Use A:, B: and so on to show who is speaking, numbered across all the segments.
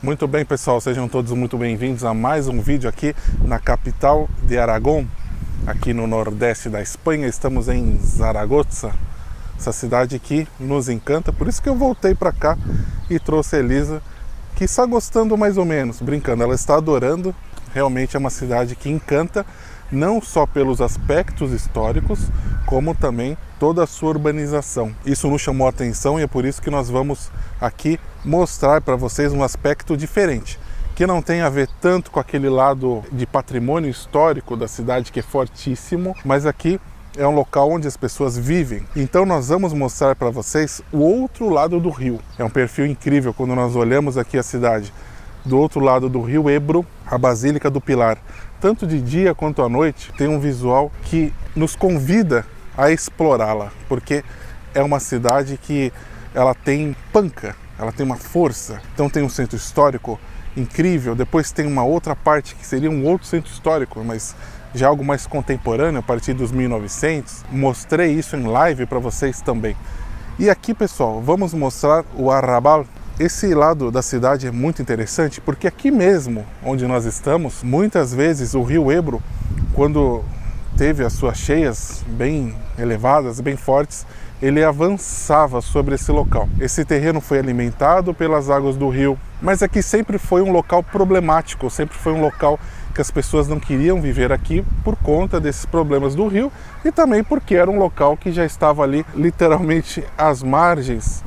A: Muito bem, pessoal, sejam todos muito bem-vindos a mais um vídeo aqui na capital de Aragão, aqui no nordeste da Espanha. Estamos em Zaragoza, essa cidade que nos encanta, por isso que eu voltei para cá e trouxe a Elisa, que está gostando mais ou menos, brincando, ela está adorando. Realmente é uma cidade que encanta, não só pelos aspectos históricos, como também toda a sua urbanização. Isso nos chamou a atenção e é por isso que nós vamos aqui mostrar para vocês um aspecto diferente, que não tem a ver tanto com aquele lado de patrimônio histórico da cidade, que é fortíssimo, mas aqui é um local onde as pessoas vivem. Então nós vamos mostrar para vocês o outro lado do rio. É um perfil incrível quando nós olhamos aqui a cidade. Do outro lado do rio Ebro, a Basílica do Pilar, tanto de dia quanto à noite, tem um visual que nos convida a explorá-la, porque é uma cidade que ela tem panca, ela tem uma força. Então tem um centro histórico incrível, depois tem uma outra parte que seria um outro centro histórico, mas já algo mais contemporâneo, a partir dos 1900. Mostrei isso em live para vocês também. E aqui, pessoal, vamos mostrar o Arrabal. Esse lado da cidade é muito interessante, porque aqui mesmo, onde nós estamos, muitas vezes o rio Ebro, quando teve as suas cheias bem elevadas, bem fortes, ele avançava sobre esse local. Esse terreno foi alimentado pelas águas do rio, mas aqui sempre foi um local problemático, sempre foi um local que as pessoas não queriam viver aqui por conta desses problemas do rio e também porque era um local que já estava ali literalmente às margens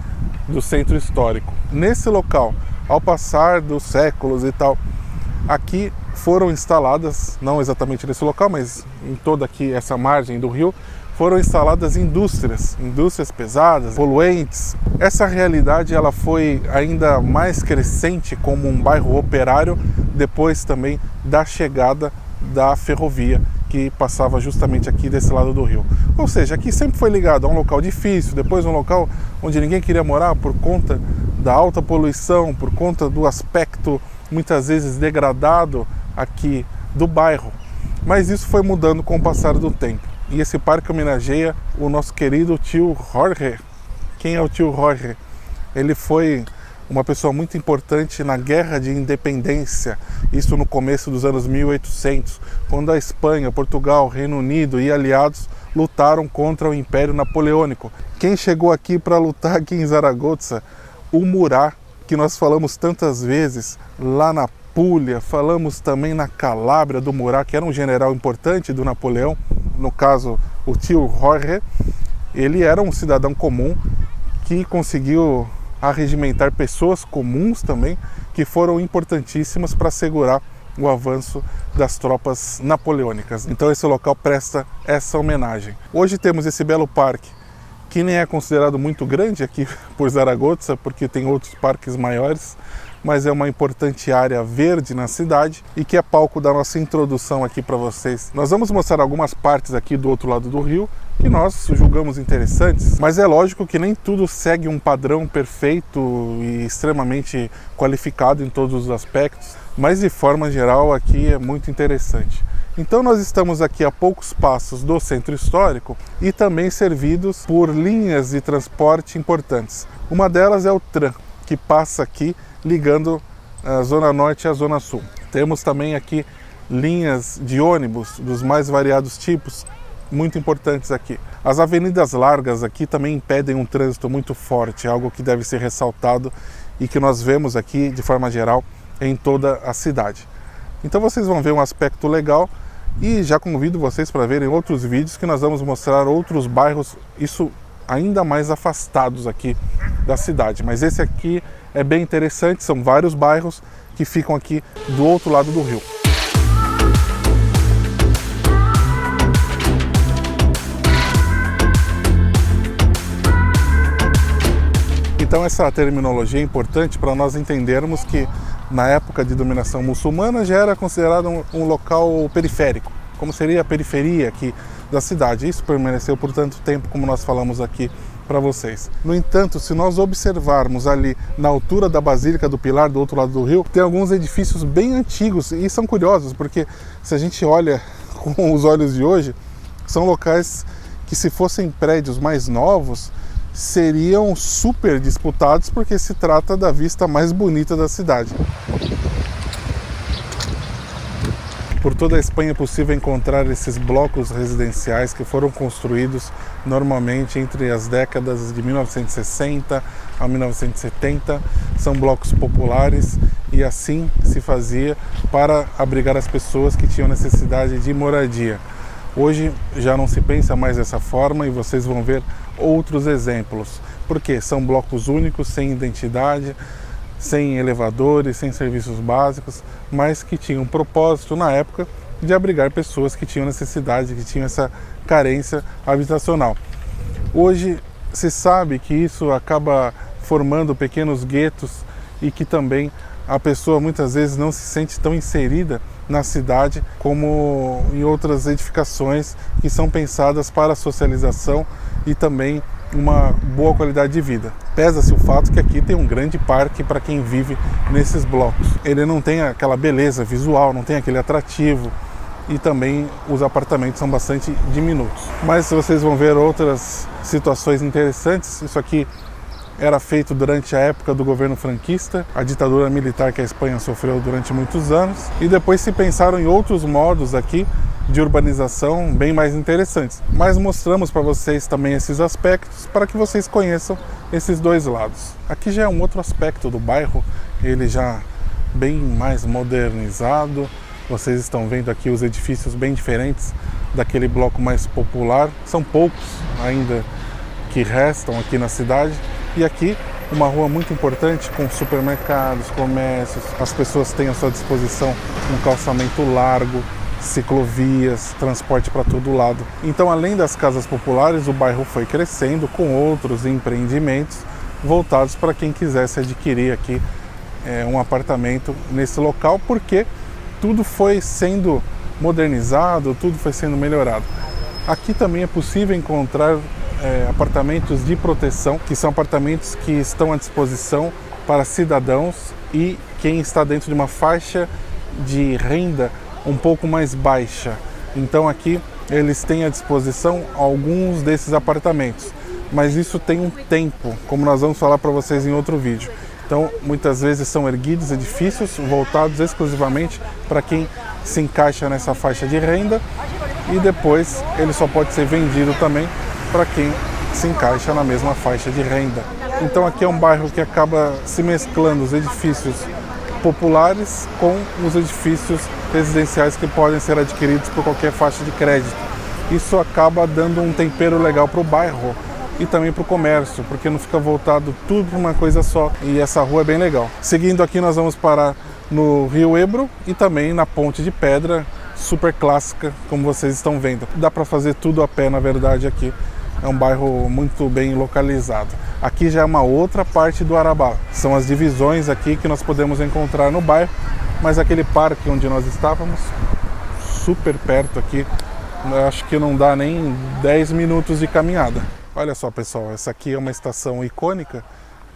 A: do centro histórico. Nesse local, ao passar dos séculos e tal, aqui foram instaladas, não exatamente nesse local, mas em toda aqui essa margem do rio, foram instaladas indústrias pesadas, poluentes. Essa realidade ela foi ainda mais crescente como um bairro operário depois também da chegada da ferrovia que passava justamente aqui desse lado do rio. Ou seja, aqui sempre foi ligado a um local difícil, depois um local onde ninguém queria morar por conta da alta poluição, por conta do aspecto muitas vezes degradado aqui do bairro. Mas isso foi mudando com o passar do tempo. E esse parque homenageia o nosso querido tio Jorge. Quem é o tio Jorge? Ele foi uma pessoa muito importante na Guerra de Independência, isso no começo dos anos 1800, quando a Espanha, Portugal, Reino Unido e aliados lutaram contra o Império Napoleônico. Quem chegou aqui para lutar aqui em Zaragoza? O Murat, que nós falamos tantas vezes lá na Puglia, falamos também na Calábria do Murat, que era um general importante do Napoleão. No caso, o tio Jorge, ele era um cidadão comum que conseguiu arregimentar pessoas comuns também, que foram importantíssimas para assegurar o avanço das tropas napoleônicas. Então esse local presta essa homenagem. Hoje temos esse belo parque, que nem é considerado muito grande aqui por Zaragoza, porque tem outros parques maiores, mas é uma importante área verde na cidade e que é palco da nossa introdução aqui para vocês. Nós vamos mostrar algumas partes aqui do outro lado do rio que nós julgamos interessantes, mas é lógico que nem tudo segue um padrão perfeito e extremamente qualificado em todos os aspectos, mas de forma geral aqui é muito interessante. Então nós estamos aqui a poucos passos do centro histórico e também servidos por linhas de transporte importantes. Uma delas é o tram, que passa aqui ligando a Zona Norte à Zona Sul. Temos também aqui linhas de ônibus dos mais variados tipos, muito importantes aqui. As avenidas largas aqui também impedem um trânsito muito forte, algo que deve ser ressaltado e que nós vemos aqui de forma geral em toda a cidade. Então vocês vão ver um aspecto legal e já convido vocês para verem outros vídeos que nós vamos mostrar outros bairros, isso ainda mais afastados aqui da cidade. Mas esse aqui é bem interessante, são vários bairros que ficam aqui do outro lado do rio. Então essa terminologia é importante para nós entendermos que na época de dominação muçulmana já era considerado um local periférico, como seria a periferia aqui da cidade. Isso permaneceu por tanto tempo, como nós falamos aqui para vocês. No entanto, se nós observarmos ali na altura da Basílica do Pilar, do outro lado do rio, tem alguns edifícios bem antigos e são curiosos, porque se a gente olha com os olhos de hoje, são locais que, se fossem prédios mais novos, seriam super disputados porque se trata da vista mais bonita da cidade. Por toda a Espanha é possível encontrar esses blocos residenciais que foram construídos normalmente entre as décadas de 1960 a 1970. São blocos populares e assim se fazia para abrigar as pessoas que tinham necessidade de moradia. Hoje já não se pensa mais dessa forma e vocês vão ver outros exemplos, porque são blocos únicos, sem identidade, sem elevadores, sem serviços básicos, mas que tinham um propósito na época de abrigar pessoas que tinham necessidade, que tinham essa carência habitacional. Hoje se sabe que isso acaba formando pequenos guetos e que também a pessoa muitas vezes não se sente tão inserida na cidade como em outras edificações que são pensadas para a socialização e também uma boa qualidade de vida. Pesa-se o fato que aqui tem um grande parque para quem vive nesses blocos. Ele não tem aquela beleza visual, não tem aquele atrativo e também os apartamentos são bastante diminutos. Mas vocês vão ver outras situações interessantes. Isso aqui era feito durante a época do governo franquista, a ditadura militar que a Espanha sofreu durante muitos anos, e depois se pensaram em outros modos aqui de urbanização bem mais interessantes. Mas mostramos para vocês também esses aspectos para que vocês conheçam esses dois lados. Aqui já é um outro aspecto do bairro, ele já bem mais modernizado. Vocês estão vendo aqui os edifícios bem diferentes daquele bloco mais popular. São poucos ainda que restam aqui na cidade. E aqui uma rua muito importante com supermercados, comércios. As pessoas têm à sua disposição um calçamento largo, ciclovias, transporte para todo lado. Então, além das casas populares, o bairro foi crescendo com outros empreendimentos voltados para quem quisesse adquirir aqui um apartamento nesse local, porque tudo foi sendo modernizado, tudo foi sendo melhorado. Aqui também é possível encontrar apartamentos de proteção, que são apartamentos que estão à disposição para cidadãos e quem está dentro de uma faixa de renda um pouco mais baixa. Então aqui eles têm à disposição alguns desses apartamentos, mas isso tem um tempo, como nós vamos falar para vocês em outro vídeo. Então muitas vezes são erguidos edifícios voltados exclusivamente para quem se encaixa nessa faixa de renda e depois ele só pode ser vendido também para quem se encaixa na mesma faixa de renda. Então aqui é um bairro que acaba se mesclando os edifícios populares com os edifícios residenciais que podem ser adquiridos por qualquer faixa de crédito. Isso acaba dando um tempero legal para o bairro e também para o comércio, porque não fica voltado tudo para uma coisa só. E essa rua é bem legal. Seguindo aqui nós vamos parar no Rio Ebro e também na Ponte de Pedra, super clássica, como vocês estão vendo. Dá para fazer tudo a pé, na verdade, aqui. É um bairro muito bem localizado. Aqui já é uma outra parte do Arabá. São as divisões aqui que nós podemos encontrar no bairro, mas aquele parque onde nós estávamos, super perto aqui, eu acho que não dá nem 10 minutos de caminhada. Olha só, pessoal, essa aqui é uma estação icônica.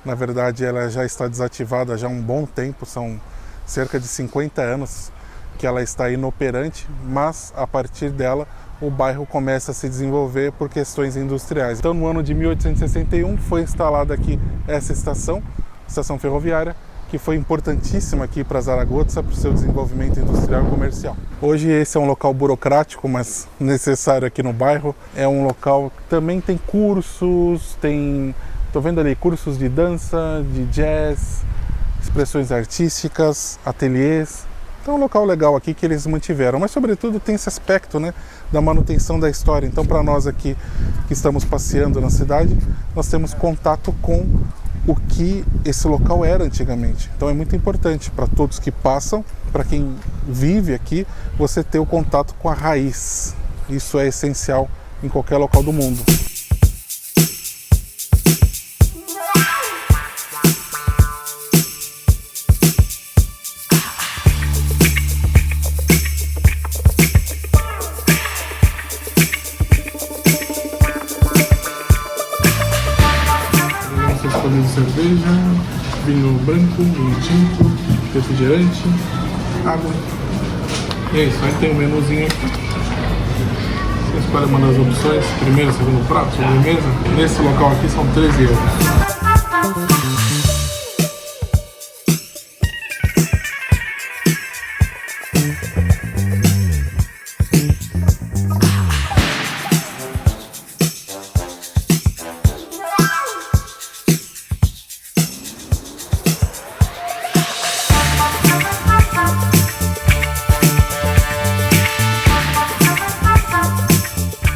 A: Na verdade, ela já está desativada já há um bom tempo, são cerca de 50 anos que ela está inoperante, mas a partir dela o bairro começa a se desenvolver por questões industriais. Então, no ano de 1861 foi instalada aqui essa estação ferroviária, que foi importantíssima aqui para Zaragoza, para o seu desenvolvimento industrial e comercial. Hoje esse é um local burocrático, mas necessário aqui no bairro. É um local que também tem cursos, estou vendo ali cursos de dança, de jazz, expressões artísticas, ateliês. Então é um local legal aqui que eles mantiveram, mas sobretudo tem esse aspecto, né, da manutenção da história. Então para nós aqui que estamos passeando na cidade, nós temos contato com o que esse local era antigamente. Então é muito importante para todos que passam, para quem vive aqui, você ter o contato com a raiz. Isso é essencial em qualquer local do mundo. Cerveja, vinho branco, vinho tinto, refrigerante, água. E é isso, aí tem um menuzinho aqui. Você escolhe uma das opções, primeiro, segundo prato, sobremesa. Nesse local aqui são 13 euros.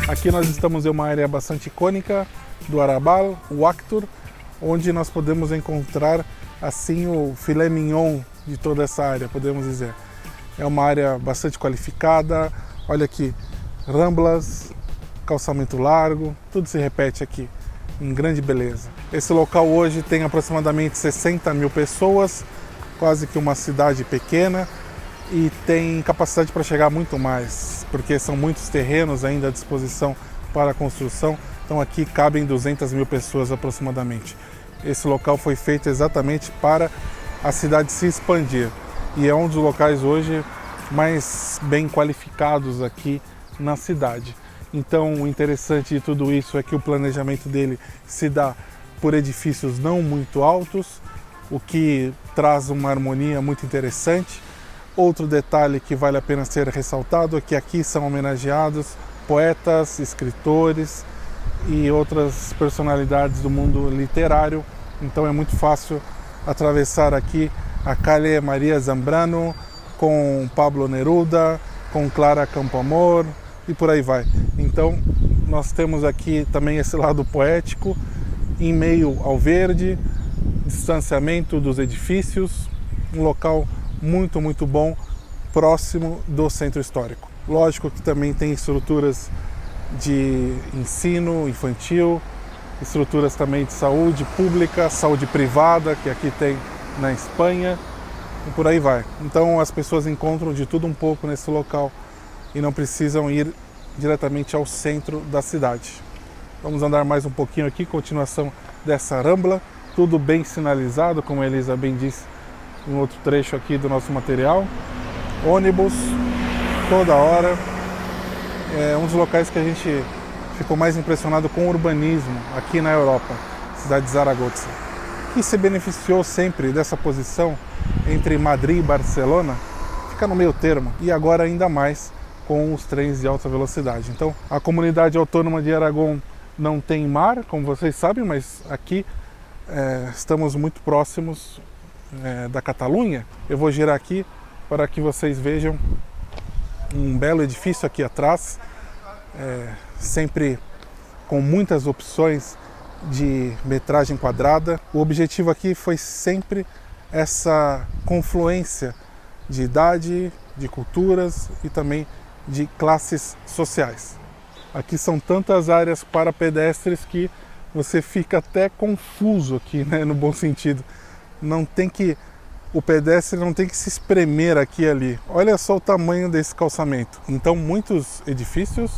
A: Aqui nós estamos em uma área bastante icônica do Arrabal, o Actur, onde nós podemos encontrar assim o filé mignon de toda essa área, podemos dizer. É uma área bastante qualificada, olha aqui, ramblas, calçamento largo, tudo se repete aqui, em grande beleza. Esse local hoje tem aproximadamente 60 mil pessoas, quase que uma cidade pequena, e tem capacidade para chegar muito mais, porque são muitos terrenos ainda à disposição para a construção, então aqui cabem 200 mil pessoas aproximadamente. Esse local foi feito exatamente para a cidade se expandir e é um dos locais hoje mais bem qualificados aqui na cidade. Então o interessante de tudo isso é que o planejamento dele se dá por edifícios não muito altos, o que traz uma harmonia muito interessante. Outro detalhe que vale a pena ser ressaltado é que aqui são homenageados poetas, escritores e outras personalidades do mundo literário. Então é muito fácil atravessar aqui a Calle Maria Zambrano com Pablo Neruda, com Clara Campoamor e por aí vai. Então nós temos aqui também esse lado poético, em meio ao verde, distanciamento dos edifícios, um local muito bom, próximo do centro histórico. Lógico que também tem estruturas de ensino infantil, estruturas também de saúde pública, saúde privada, que aqui tem na Espanha, e por aí vai. Então as pessoas encontram de tudo um pouco nesse local e não precisam ir diretamente ao centro da cidade. Vamos andar mais um pouquinho aqui, continuação dessa rambla, tudo bem sinalizado, como a Elisa bem disse, em outro trecho aqui do nosso material. Ônibus toda hora. É um dos locais que a gente ficou mais impressionado com o urbanismo aqui na Europa, cidade de Zaragoza, que se beneficiou sempre dessa posição entre Madrid e Barcelona, fica no meio termo, e agora ainda mais com os trens de alta velocidade. Então a comunidade autônoma de Aragão não tem mar, como vocês sabem, mas aqui estamos muito próximos da Catalunha. Eu vou girar aqui para que vocês vejam um belo edifício aqui atrás, sempre com muitas opções de metragem quadrada. O objetivo aqui foi sempre essa confluência de idade, de culturas e também de classes sociais. Aqui são tantas áreas para pedestres que você fica até confuso aqui, né, no bom sentido. O pedestre não tem que se espremer aqui e ali. Olha só o tamanho desse calçamento. Então muitos edifícios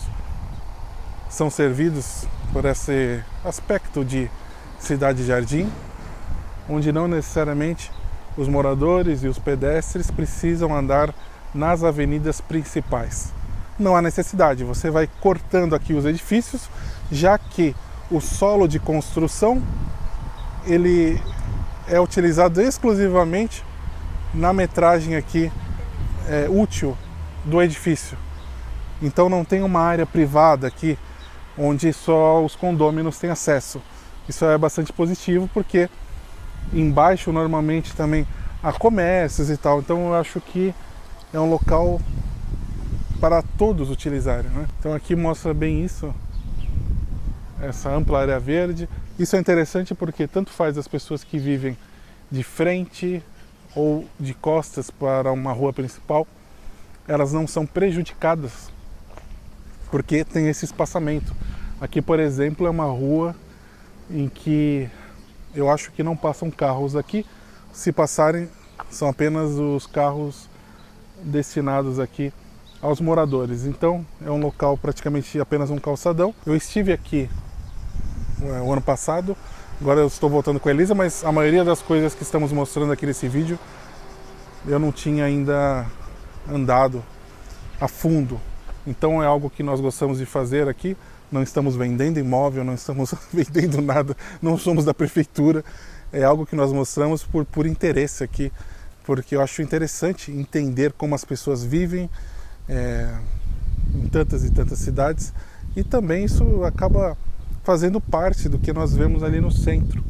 A: são servidos por esse aspecto de cidade-jardim, onde não necessariamente os moradores e os pedestres precisam andar nas avenidas principais. Não há necessidade, você vai cortando aqui os edifícios, já que o solo de construção ele é utilizado exclusivamente na metragem aqui útil do edifício. Então não tem uma área privada aqui onde só os condôminos têm acesso. Isso é bastante positivo porque embaixo normalmente também há comércios e tal. Então eu acho que é um local para todos utilizarem, né? Então aqui mostra bem isso, essa ampla área verde. Isso é interessante porque tanto faz as pessoas que vivem de frente ou de costas para uma rua principal, elas não são prejudicadas porque tem esse espaçamento. Aqui, por exemplo, é uma rua em que eu acho que não passam carros aqui. Se passarem, são apenas os carros destinados aqui aos moradores. Então é um local praticamente apenas um calçadão. Eu estive aqui o ano passado, agora eu estou voltando com a Elisa, mas a maioria das coisas que estamos mostrando aqui nesse vídeo eu não tinha ainda andado a fundo. Então é algo que nós gostamos de fazer aqui. Não estamos vendendo imóvel, não estamos vendendo nada, não somos da prefeitura. É algo que nós mostramos por interesse aqui, porque eu acho interessante entender como as pessoas vivem em tantas e tantas cidades, e também isso acaba fazendo parte do que nós vemos ali no centro,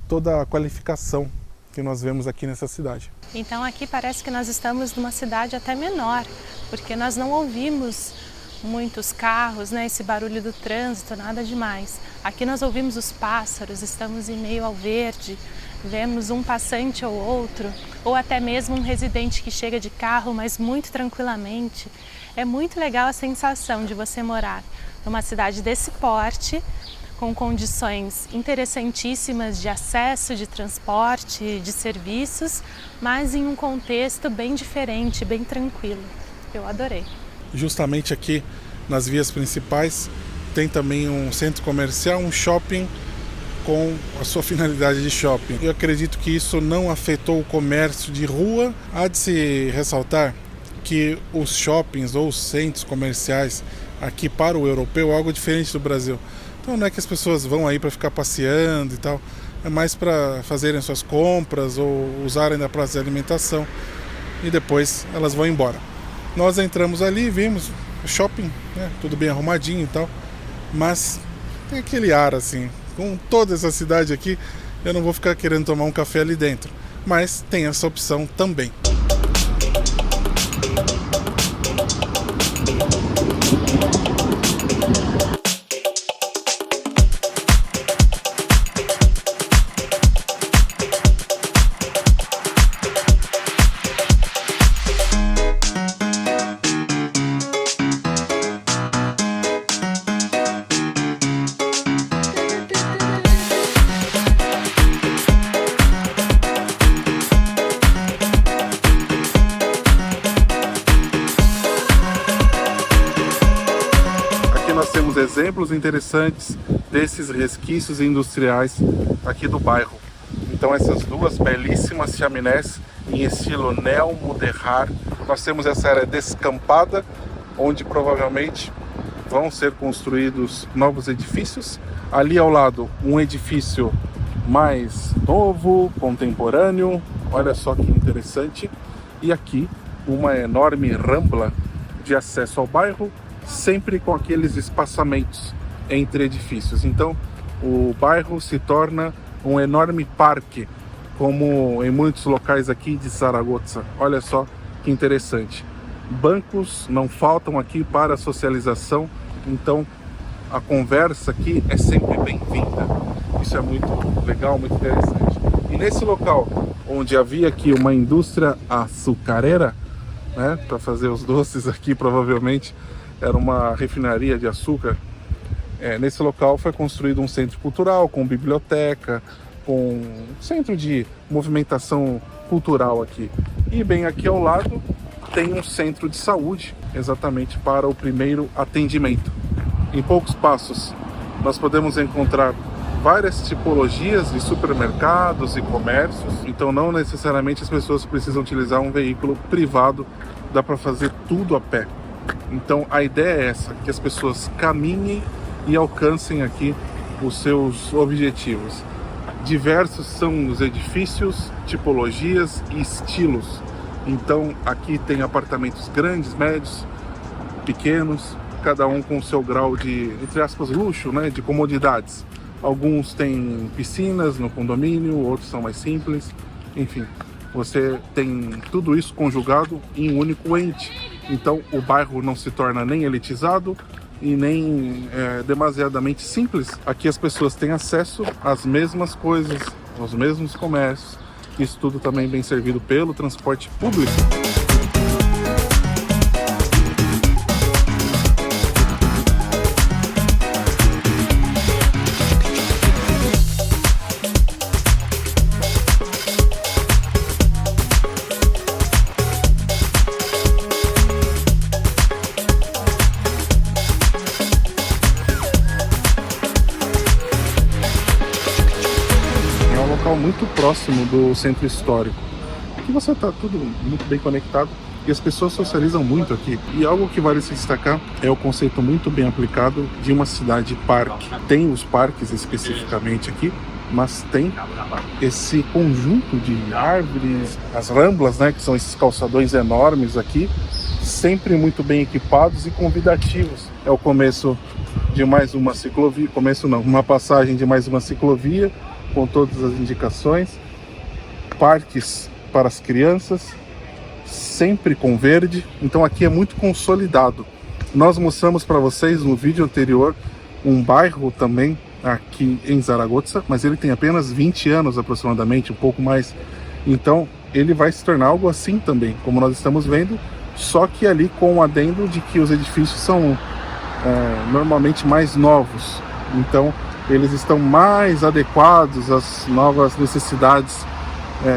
A: toda a qualificação que nós vemos aqui nessa cidade.
B: Então aqui parece que nós estamos numa cidade até menor, porque nós não ouvimos muitos carros, né, esse barulho do trânsito, nada demais. Aqui nós ouvimos os pássaros, estamos em meio ao verde, vemos um passante ou outro, ou até mesmo um residente que chega de carro, mas muito tranquilamente. É muito legal a sensação de você morar numa cidade desse porte, com condições interessantíssimas de acesso, de transporte, de serviços, mas em um contexto bem diferente, bem tranquilo. Eu adorei.
A: Justamente aqui nas vias principais tem também um centro comercial, um shopping com a sua finalidade de shopping. Eu acredito que isso não afetou o comércio de rua. Há de se ressaltar que os shoppings ou os centros comerciais aqui para o europeu é algo diferente do Brasil. Então não é que as pessoas vão aí para ficar passeando e tal, é mais para fazerem suas compras ou usarem da praça de alimentação e depois elas vão embora. Nós entramos ali, vimos o shopping, né, tudo bem arrumadinho e tal, mas tem aquele ar assim, com toda essa cidade aqui, eu não vou ficar querendo tomar um café ali dentro, mas tem essa opção também. Nós temos exemplos interessantes desses resquícios industriais aqui do bairro. Então essas duas belíssimas chaminés em estilo neo-mudéjar. Nós temos essa área descampada, onde provavelmente vão ser construídos novos edifícios. Ali ao lado um edifício mais novo, contemporâneo, olha só que interessante. E aqui uma enorme rambla de acesso ao bairro, sempre com aqueles espaçamentos entre edifícios. Então o bairro se torna um enorme parque, como em muitos locais aqui de Zaragoza. Olha só que interessante. Bancos não faltam aqui para a socialização, então a conversa aqui é sempre bem-vinda. Isso é muito legal, muito interessante. E nesse local, onde havia aqui uma indústria açucareira, né, para fazer os doces aqui, provavelmente era uma refinaria de açúcar. Nesse local foi construído um centro cultural, com biblioteca, com um centro de movimentação cultural aqui. E bem aqui ao lado tem um centro de saúde, exatamente para o primeiro atendimento. Em poucos passos nós podemos encontrar várias tipologias de supermercados e comércios, então não necessariamente as pessoas precisam utilizar um veículo privado, dá para fazer tudo a pé. Então a ideia é essa, que as pessoas caminhem e alcancem aqui os seus objetivos. Diversos são os edifícios, tipologias e estilos. Então aqui tem apartamentos grandes, médios, pequenos, cada um com o seu grau de, entre aspas, luxo, né, de comodidades. Alguns têm piscinas no condomínio, outros são mais simples, enfim. Você tem tudo isso conjugado em um único ente. Então o bairro não se torna nem elitizado e nem demasiadamente simples. Aqui as pessoas têm acesso às mesmas coisas, aos mesmos comércios. Isso tudo também bem servido pelo transporte público. Muito próximo do centro histórico. Aqui você está tudo muito bem conectado. e as pessoas socializam muito aqui. E algo que vale se destacar é o conceito muito bem aplicado de uma cidade-parque. Tem os parques especificamente aqui, mas tem esse conjunto de árvores, as ramblas, né, que são esses calçadões enormes aqui, sempre muito bem equipados e convidativos. É o começo de mais uma ciclovia, uma passagem de mais uma ciclovia, com todas as indicações, parques para as crianças, sempre com verde, então aqui é muito consolidado. Nós mostramos para vocês no vídeo anterior um bairro também aqui em Zaragoza, mas ele tem apenas 20 anos aproximadamente, um pouco mais, então ele vai se tornar algo assim também, como nós estamos vendo, só que ali com o adendo de que os edifícios são normalmente mais novos, então eles estão mais adequados às novas necessidades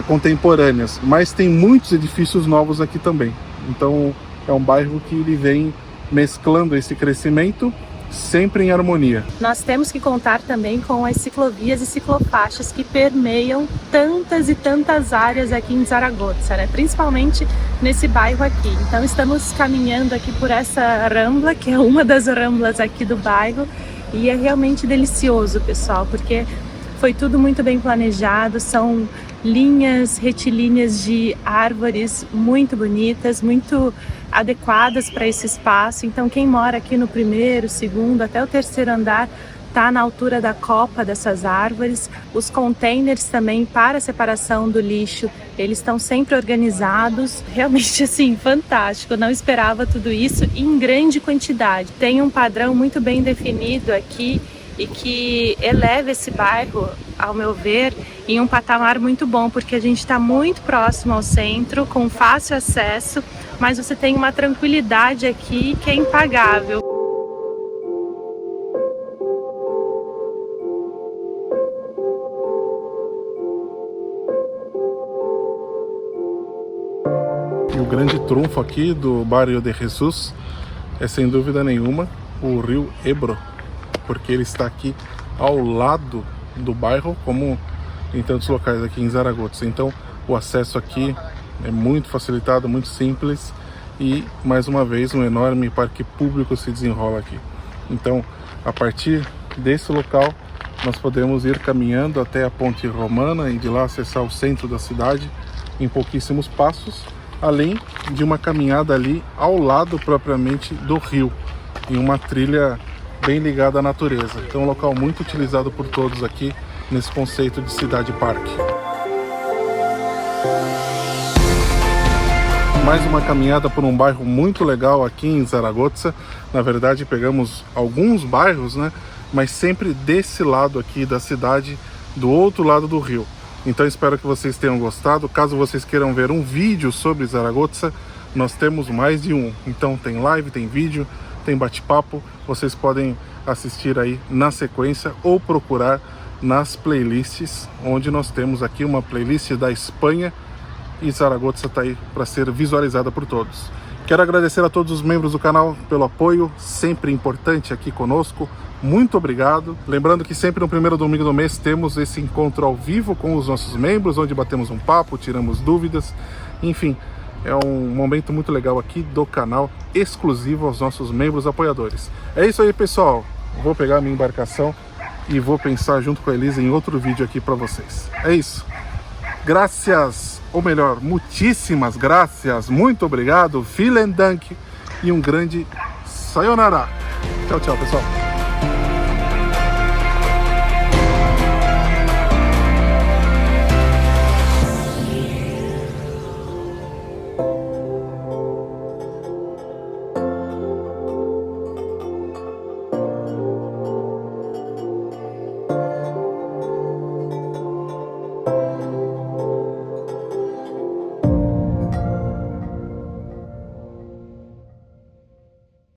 A: contemporâneas, mas tem muitos edifícios novos aqui também, então é um bairro que ele vem mesclando esse crescimento sempre em harmonia.
B: Nós temos que contar também com as ciclovias e ciclofaixas que permeiam tantas e tantas áreas aqui em Zaragoza, né? Principalmente nesse bairro aqui. Então estamos caminhando aqui por essa rambla, que é uma das ramblas aqui do bairro, e é realmente delicioso, pessoal, porque foi tudo muito bem planejado, são linhas retilíneas de árvores muito bonitas, muito adequadas para esse espaço. Então quem mora aqui no primeiro, segundo, até o terceiro andar está na altura da copa dessas árvores. Os containers também para a separação do lixo, eles estão sempre organizados. Realmente assim, fantástico, não esperava tudo isso em grande quantidade. Tem um padrão muito bem definido aqui e que eleva esse bairro, ao meu ver, em um patamar muito bom, porque a gente está muito próximo ao centro, com fácil acesso, mas você tem uma tranquilidade aqui que é impagável.
A: E o grande trunfo aqui do Barrio de Jesus é, sem dúvida nenhuma, o rio Ebro, porque ele está aqui ao lado do bairro, como em tantos locais aqui em Zaragoza. Então o acesso aqui é muito facilitado, muito simples, e mais uma vez um enorme parque público se desenrola aqui. Então a partir desse local nós podemos ir caminhando até a Ponte Romana e de lá acessar o centro da cidade em pouquíssimos passos, além de uma caminhada ali ao lado propriamente do rio, em uma trilha bem ligada à natureza. Então é um local muito utilizado por todos aqui nesse conceito de cidade-parque. Mais uma caminhada por um bairro muito legal aqui em Zaragoza. Na verdade pegamos alguns bairros, né? Mas sempre desse lado aqui da cidade, do outro lado do rio. Então espero que vocês tenham gostado. Caso vocês queiram ver um vídeo sobre Zaragoza, nós temos mais de um. Então tem live, tem vídeo, tem bate-papo, vocês podem assistir aí na sequência ou procurar nas playlists, onde nós temos aqui uma playlist da Espanha e Zaragoza está aí para ser visualizada por todos. Quero agradecer a todos os membros do canal pelo apoio, sempre importante aqui conosco. Muito obrigado. Lembrando que sempre no primeiro domingo do mês temos esse encontro ao vivo com os nossos membros, onde batemos um papo, tiramos dúvidas, enfim. É um momento muito legal aqui do canal, exclusivo aos nossos membros apoiadores. É isso aí, pessoal. Vou pegar a minha embarcação e vou pensar junto com a Elisa em outro vídeo aqui para vocês. É isso. Graças, ou melhor, muitíssimas graças, muito obrigado, vielen Dank e um grande sayonara. Tchau, tchau, pessoal.